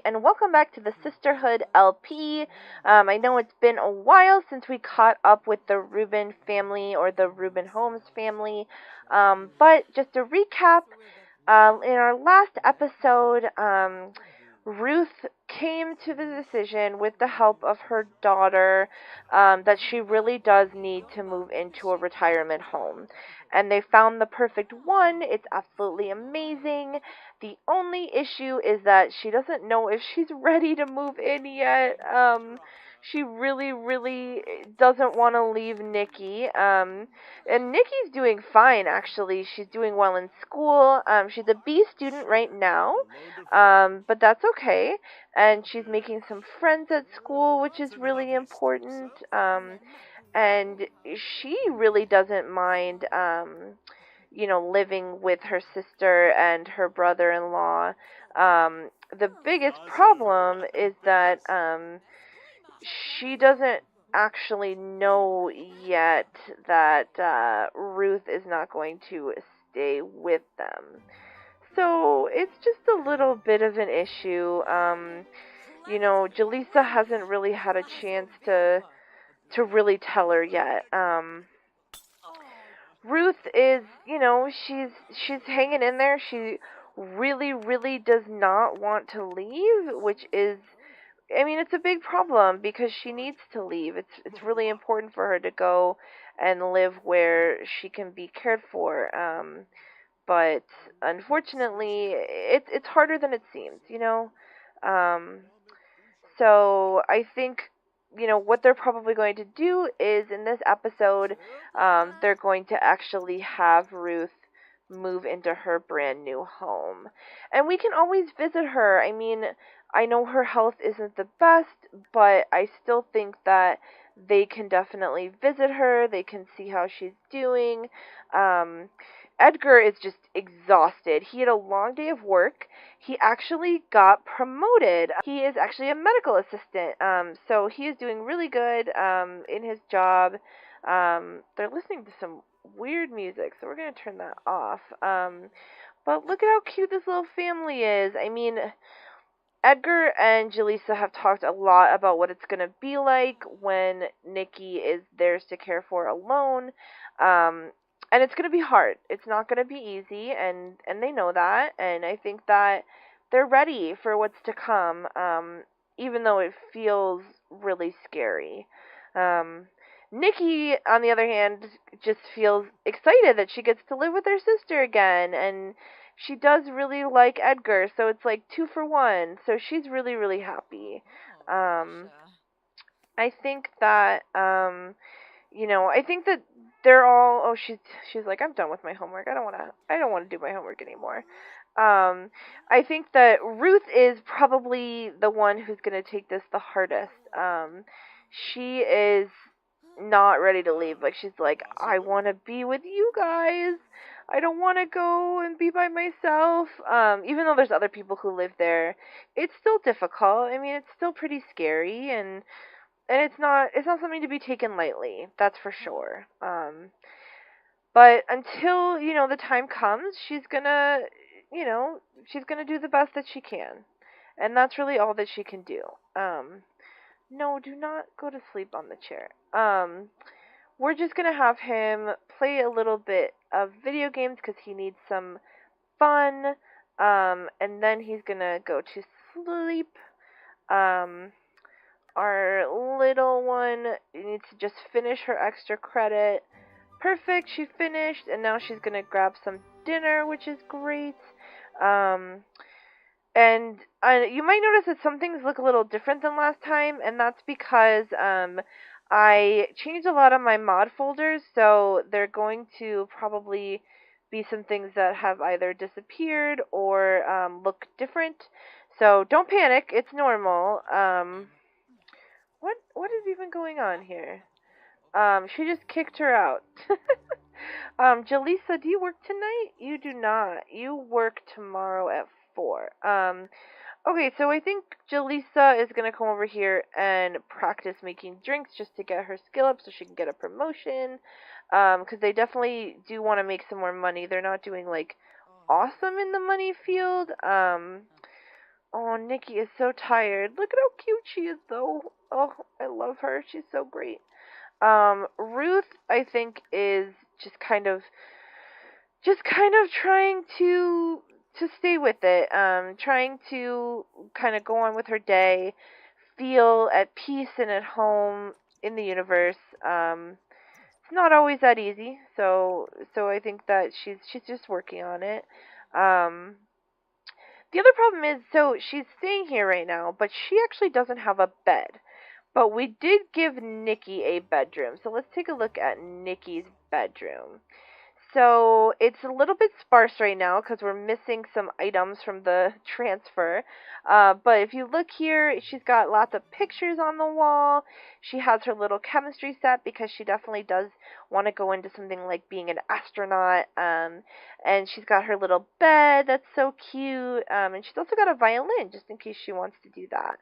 and welcome back to the Sisterhood LP. I know it's been a while since we caught up with the Reuben family or the Reuben Holmes family, but just to recap, in our last episode, Ruth came to the decision with the help of her daughter that she really does need to move into a retirement home. And they found the perfect one. It's absolutely amazing. The only issue is that she doesn't know if she's ready to move in yet. She really doesn't want to leave Nikki. And Nikki's doing fine, actually. She's doing well in school. She's a B student right now, but that's okay. And she's making some friends at school, which is really important. And she really doesn't mind, living with her sister and her brother-in-law. The biggest problem is that she doesn't actually know yet that Ruth is not going to stay with them. So it's just a little bit of an issue. Jaleesa hasn't really had a chance to really tell her yet. Ruth is, she's hanging in there. She really does not want to leave, which is, I mean, it's a big problem because she needs to leave. It's really important for her to go and live where she can be cared for. But unfortunately, it's harder than it seems, Um, so I think, what they're probably going to do is in this episode, they're going to actually have Ruth move into her brand new home. And we can always visit her. I mean, I know her health isn't the best, but I still think that they can definitely visit her. They can see how she's doing. Um, Edgar is just exhausted. He had a long day of work. He actually got promoted. He is actually a medical assistant. So he is doing really good in his job. They're listening to some weird music, so we're going to turn that off. But look at how cute this little family is. I mean, Edgar and Jaleesa have talked a lot about what it's going to be like when Nikki is theirs to care for alone. And it's going to be hard. It's not going to be easy, and they know that. And I think that they're ready for what's to come, even though it feels really scary. Nikki, on the other hand, just feels excited that she gets to live with her sister again, and she does really like Edgar, so it's like 2 for 1. So she's really happy. Um, I think that I think that they're all. Oh, she's like, I'm done with my homework. I don't want to do my homework anymore. I think that Ruth is probably the one who's gonna take this the hardest. She is not ready to leave. Like, she's like, I want to be with you guys. I don't want to go and be by myself. Even though there's other people who live there, it's still difficult. I mean, it's still pretty scary, and it's not something to be taken lightly. That's for sure. But until the time comes, you know, she's gonna do the best that she can, and that's really all that she can do. No, do not go to sleep on the chair. We're just gonna have him play a little bit of video games because he needs some fun. And then he's gonna go to sleep. Our little one needs to just finish her extra credit. Perfect, she finished, and now she's gonna grab some dinner, which is great. Um, and you might notice that some things look a little different than last time, and that's because I changed a lot of my mod folders, so they're going to probably be some things that have either disappeared or look different. So don't panic, it's normal. What is even going on here? She just kicked her out. Jaleesa, do you work tonight? You do not. You work tomorrow at 4. Okay, so I think Jaleesa is gonna come over here and practice making drinks just to get her skill up so she can get a promotion. Because they definitely do want to make some more money. They're not doing like awesome in the money field. Oh, Nikki is so tired. Look at how cute she is, though. Oh, I love her. She's so great. Ruth, I think, is just kind of trying to stay with it. Trying to kind of go on with her day, feel at peace and at home in the universe. It's not always that easy, so I think that she's just working on it. Um, the other problem is, so she's staying here right now, but she actually doesn't have a bed. But we did give Nikki a bedroom, so let's take a look at Nikki's bedroom. So it's a little bit sparse right now because we're missing some items from the transfer. But if you look here, she's got lots of pictures on the wall. She has her little chemistry set because she definitely does want to go into something like being an astronaut. And she's got her little bed that's so cute. And she's also got a violin just in case she wants to do that.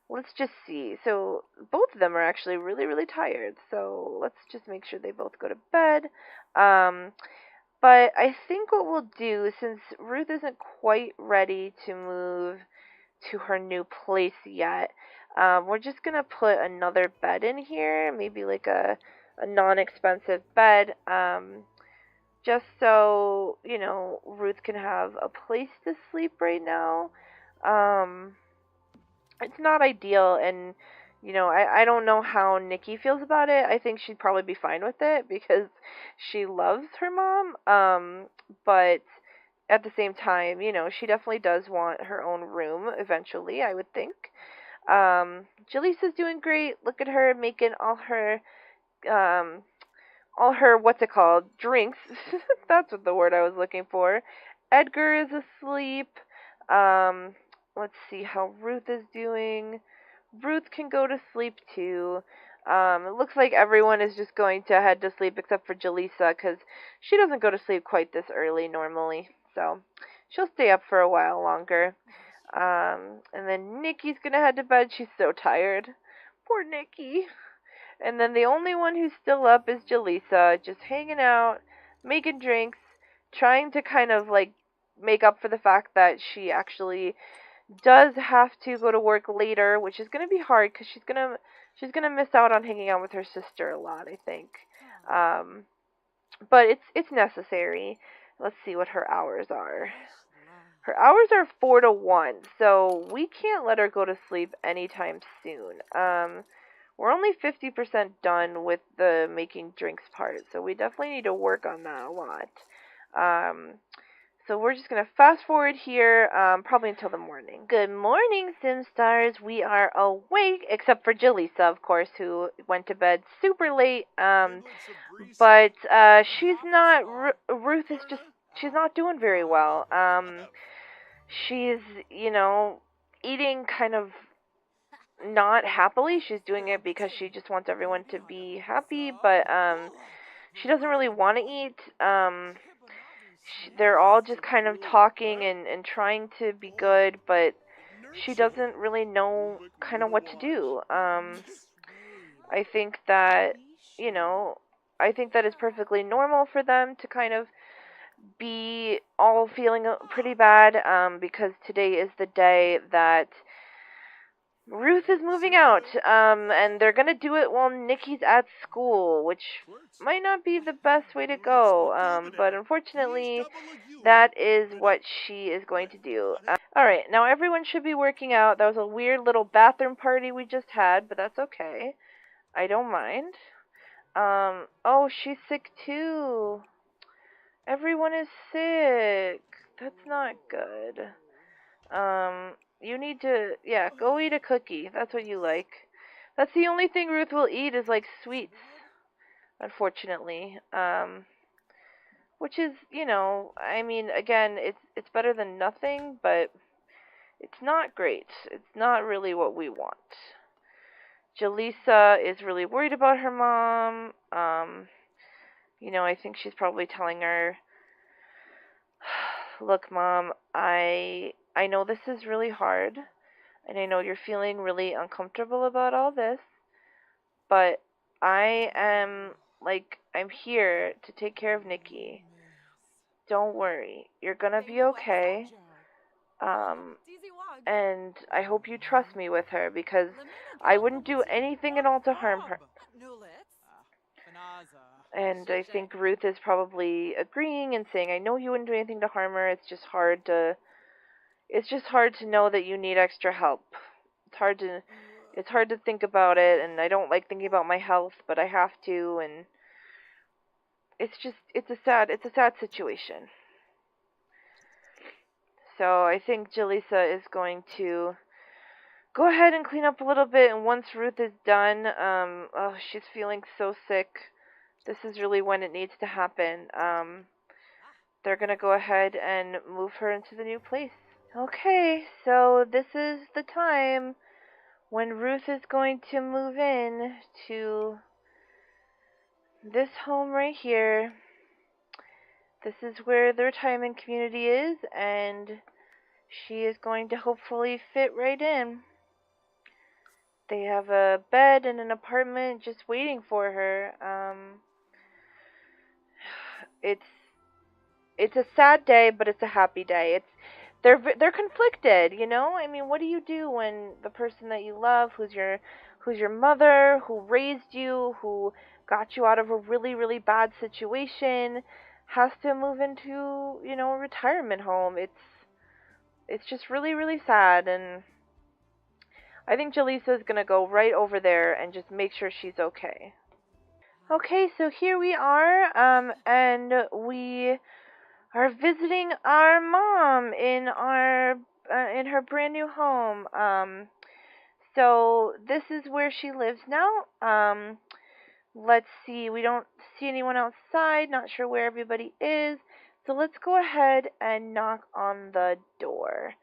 Let's just see. So both of them are actually really, really tired. So let's just make sure they both go to bed. Um, but I think what we'll do, since Ruth isn't quite ready to move to her new place yet, we're just gonna put another bed in here, maybe like a non-expensive bed, just so Ruth can have a place to sleep right now. Um, it's not ideal, and I don't know how Nikki feels about it. I think she'd probably be fine with it because she loves her mom. But at the same time, she definitely does want her own room eventually, I would think. Jaleesa's doing great. Look at her making um all her, what's it called, drinks. That's what the word I was looking for. Edgar is asleep. Um, let's see how Ruth is doing. Ruth can go to sleep too. It looks like everyone is just going to head to sleep except for Jaleesa because she doesn't go to sleep quite this early normally. So she'll stay up for a while longer. And then Nikki's gonna head to bed. She's so tired. Poor Nikki. And then the only one who's still up is Jaleesa, just hanging out, making drinks, trying to kind of like make up for the fact that she actually does have to go to work later, which is going to be hard because she's gonna miss out on hanging out with her sister a lot, I think. Um, but it's necessary. Let's see what her hours are. Her hours are 4 to 1, so we can't let her go to sleep anytime soon. We're only 50% done with the making drinks part, so we definitely need to work on that a lot. Um, so we're just going to fast forward here, probably until the morning. Good morning, SimStars. We are awake, except for Jaleesa, of course, who went to bed super late. But she's not, Ruth is just, she's not doing very well. She's, eating kind of not happily. She's doing it because she just wants everyone to be happy, but she doesn't really want to eat. They're all just kind of talking and trying to be good, but she doesn't really know kind of what to do. I think that, you know, I think that it's perfectly normal for them to kind of be all feeling pretty bad, because today is the day that Ruth is moving out, and they're gonna do it while Nikki's at school, which might not be the best way to go, but unfortunately, that is what she is going to do. Alright, now everyone should be working out. That was a weird little bathroom party we just had, but that's okay. I don't mind. Oh, she's sick too. Everyone is sick. That's not good. You need to, yeah, go eat a cookie. That's what you like. That's the only thing Ruth will eat is like sweets, unfortunately. Which is, I mean, again, it's better than nothing, but it's not great. It's not really what we want. Jaleesa is really worried about her mom. I think she's probably telling her, "Look, Mom, I know this is really hard, and I know you're feeling really uncomfortable about all this, but I'm here to take care of Nikki. Don't worry. You're gonna be okay." Um, and I hope you trust me with her because I wouldn't do anything at all to harm her. And I think Ruth is probably agreeing and saying, I know you wouldn't do anything to harm her. It's just hard to know that you need extra help. It's hard to it's hard to think about it, and I don't like thinking about my health, but I have to, and it's a sad situation. So I think Jaleesa is going to go ahead and clean up a little bit, and once Ruth is done, oh, she's feeling so sick. This is really when it needs to happen. They're gonna go ahead and move her into the new place. Okay, so this is the time when Ruth is going to move in to this home right here. This is where the retirement community is, and she is going to hopefully fit right in. They have a bed and an apartment just waiting for her. It's it's a sad day, but it's a happy day. They're conflicted, you know? I mean, what do you do when the person that you love, who's your mother, who raised you, who got you out of a really really bad situation, has to move into, a retirement home? It's just really really sad, and I think Jaleesa is going to go right over there and just make sure she's okay. Okay, so here we are, and we are visiting our mom in her brand new home. So this is where she lives now. Let's see. We don't see anyone outside. Not sure where everybody is. So let's go ahead and knock on the door.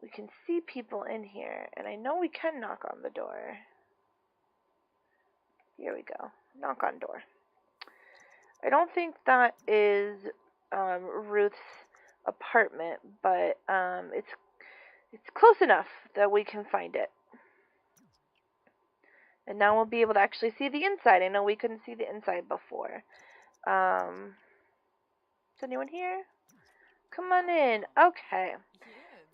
We can see people in here, and I know we can knock on the door. Here we go. Knock on door. I don't think that is Ruth's apartment, but it's close enough that we can find it. And now we'll be able to actually see the inside. I know we couldn't see the inside before. Is anyone here? Come on in. Okay.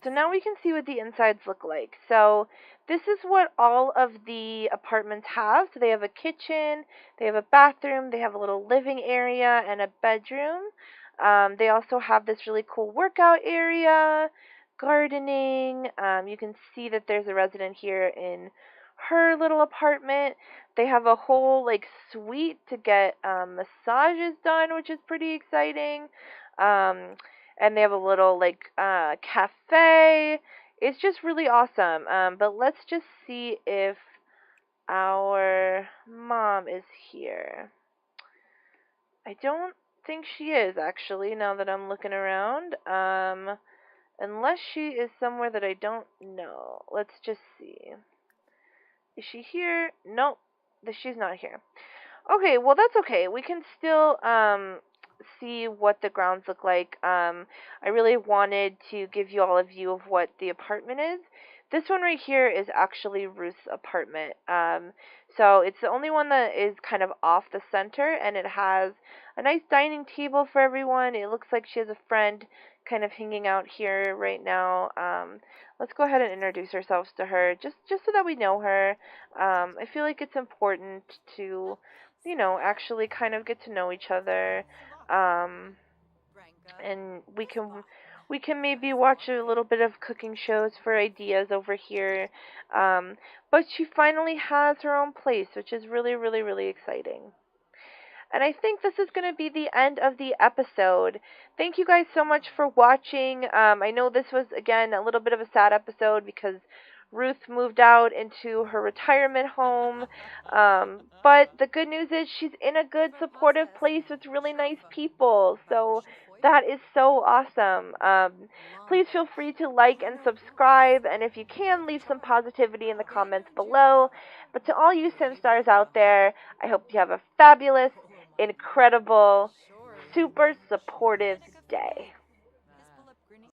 So now we can see what the insides look like. So this is what all of the apartments have. So they have a kitchen, they have a bathroom, they have a little living area and a bedroom. They also have this really cool workout area, gardening. You can see that there's a resident here in her little apartment. They have a whole suite to get massages done, which is pretty exciting. And they have a little cafe. It's just really awesome. But let's just see if our mom is here. I don't think she is actually, now that I'm looking around. Unless she is somewhere that I don't know. Let's just see. Is she here? Nope. She's not here. Okay, well that's okay. We can still see what the grounds look like. I really wanted to give you all a view of what the apartment is. This one right here is actually Ruth's apartment. So it's the only one that is kind of off the center, and it has a nice dining table for everyone. It looks like she has a friend kind of hanging out here right now. Let's go ahead and introduce ourselves to her, just so that we know her. I feel like it's important to actually kind of get to know each other. And we can maybe watch a little bit of cooking shows for ideas over here. But she finally has her own place, which is really, really, really exciting. And I think this is going to be the end of the episode. Thank you guys so much for watching. I know this was, again, a little bit of a sad episode because Ruth moved out into her retirement home. But the good news is she's in a good, supportive place with really nice people. So that is so awesome. Please feel free to like and subscribe. And if you can, leave some positivity in the comments below. But to all you Simstars out there, I hope you have a fabulous, incredible, super supportive day.